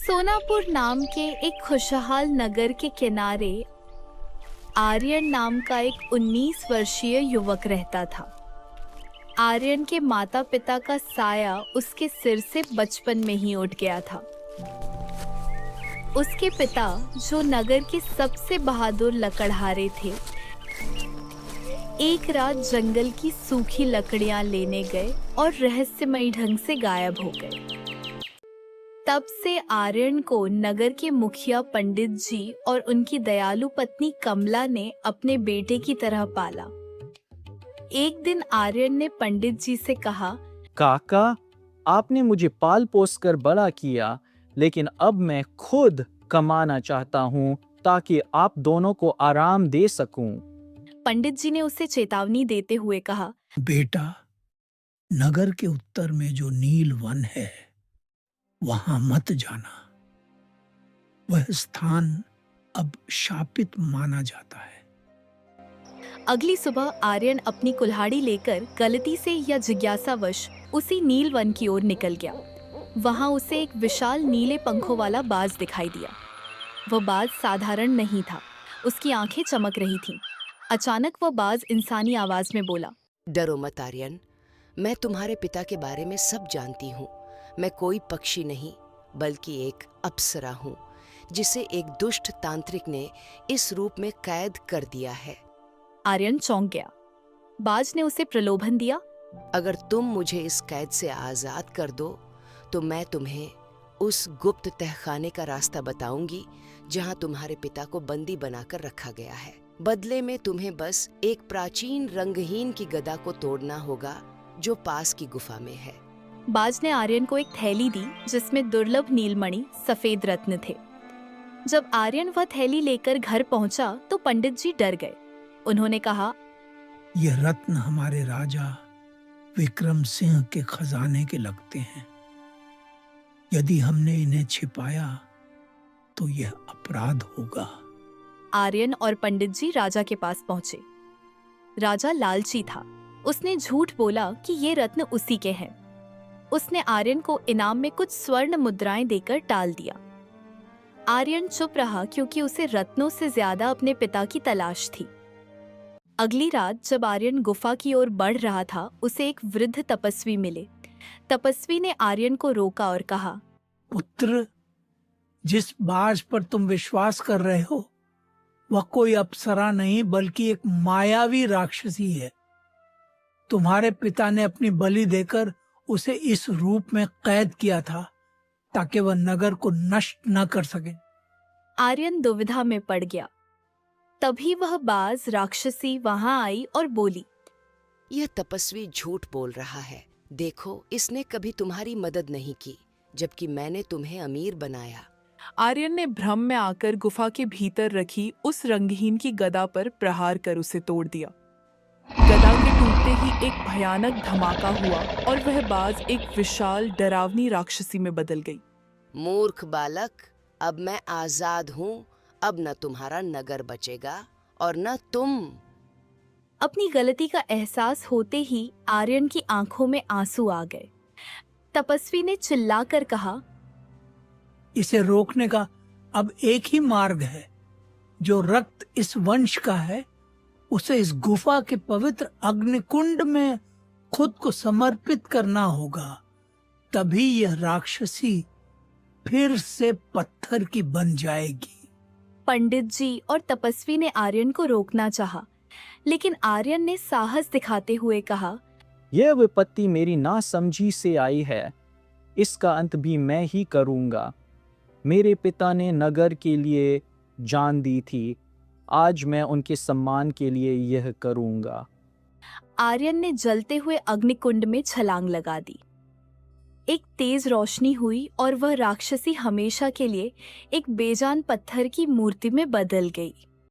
सोनापुर नाम के एक खुशहाल नगर के किनारे आर्यन नाम का एक 19 वर्षीय युवक रहता था। आर्यन के माता पिता का साया उसके सिर से बचपन में ही उठ गया था। उसके पिता, जो नगर के सबसे बहादुर लकड़हारे थे, एक रात जंगल की सूखी लकड़ियां लेने गए और रहस्यमयी ढंग से गायब हो गए। तब से आर्यन को नगर के मुखिया पंडित जी और उनकी दयालु पत्नी कमला ने अपने बेटे की तरह पाला। एक दिन आर्यन ने पंडित जी से कहा, काका, आपने मुझे पाल पोस कर बड़ा किया, लेकिन अब मैं खुद कमाना चाहता हूँ ताकि आप दोनों को आराम दे सकूं। पंडित जी ने उसे चेतावनी देते हुए कहा, बेटा, नगर के उत्तर में जो नील वन है, वहां मत जाना। वह स्थान अब शापित माना जाता है। अगली सुबह आर्यन अपनी कुल्हाड़ी लेकर गलती से या जिज्ञासावश उसी नील वन की ओर निकल गया। वहां उसे एक विशाल नीले पंखों वाला बाज दिखाई दिया। वह बाज साधारण नहीं था, उसकी आंखें चमक रही थीं। अचानक वह बाज इंसानी आवाज में बोला, डरो मत आर्यन, मैं तुम्हारे पिता के बारे में सब जानती हूँ। मैं कोई पक्षी नहीं बल्कि एक अप्सरा हूँ, जिसे एक दुष्ट तांत्रिक ने इस रूप में कैद कर दिया है। आर्यन चौंक गया। बाज ने उसे प्रलोभन दिया, अगर तुम मुझे इस कैद से आजाद कर दो तो मैं तुम्हें उस गुप्त तहखाने का रास्ता बताऊंगी जहां तुम्हारे पिता को बंदी बनाकर रखा गया है। बदले में तुम्हें बस एक प्राचीन रंगहीन की गदा को तोड़ना होगा जो पास की गुफा में है। बाज ने आर्यन को एक थैली दी जिसमें दुर्लभ नीलमणि सफेद रत्न थे। जब आर्यन वह थैली लेकर घर पहुंचा तो पंडित जी डर गए। उन्होंने कहा, यह रत्न हमारे राजा विक्रम सिंह के खजाने के लगते हैं। यदि हमने इन्हें छिपाया तो यह अपराध होगा। आर्यन और पंडित जी राजा के पास पहुंचे। राजा लालची था। उसने झूठ बोला कि ये रत्न उसी के हैं। उसने आर्यन को इनाम में कुछ स्वर्ण मुद्राएं देकर टाल दिया। आर्यन चुप रहा क्योंकि उसे रत्नों से ज्यादा अपने पिता की तलाश थी। अगली रात जब आर्यन गुफा की ओर बढ़ रहा था, उसे एक वृद्ध तपस्वी मिले। तपस्वी ने आर्यन को रोका और कहा, पुत्र, जिस बाज पर तुम विश्वास कर रहे हो वह कोई अप्सरा नहीं बल्कि एक मायावी राक्षसी है। तुम्हारे पिता ने अपनी बलि देकर उसे इस रूप में कैद किया था ताकि वह नगर को नष्ट न कर सके। आर्यन दुविधा में पड़ गया। तभी वह बाज राक्षसी वहां आई और बोली, यह तपस्वी झूठ बोल रहा है। देखो, इसने कभी तुम्हारी मदद नहीं की, जबकि मैंने तुम्हें अमीर बनाया। आर्यन ने भ्रम में आकर गुफा के भीतर रखी उस रंगहीन की गदा पर प्रहार कर उसे तोड़ दिया। गदा के टूटते ही एक भयानक धमाका हुआ और वह बाज एक विशाल डरावनी राक्षसी में बदल गई। मूर्ख बालक, अब मैं आजाद हूँ। अब न तुम्हारा नगर बचेगा और न तुम। अपनी गलती का एहसास होते ही आर्यन की आंखों में आंसू आ गए। तपस्वी ने चिल्लाकर कहा, इसे रोकने का अब एक ही मार्ग है। जो रक्त इस वंश का है उसे इस गुफा के पवित्र अग्निकुंड में खुद को समर्पित करना होगा। तभी यह राक्षसी फिर से पत्थर की बन जाएगी। पंडित जी और तपस्वी ने आर्यन को रोकना चाहा, लेकिन आर्यन ने साहस दिखाते हुए कहा, यह विपत्ति मेरी नासमझी से आई है। इसका अंत भी मैं ही करूंगा। मेरे पिता ने नगर के लिए जान दी थी। आज मैं उनके सम्मान के लिए यह करूंगा। आर्यन ने जलते हुए अग्निकुंड में छलांग लगा दी। एक तेज रोशनी हुई और वह राक्षसी हमेशा के लिए एक बेजान पत्थर की मूर्ति में बदल गई।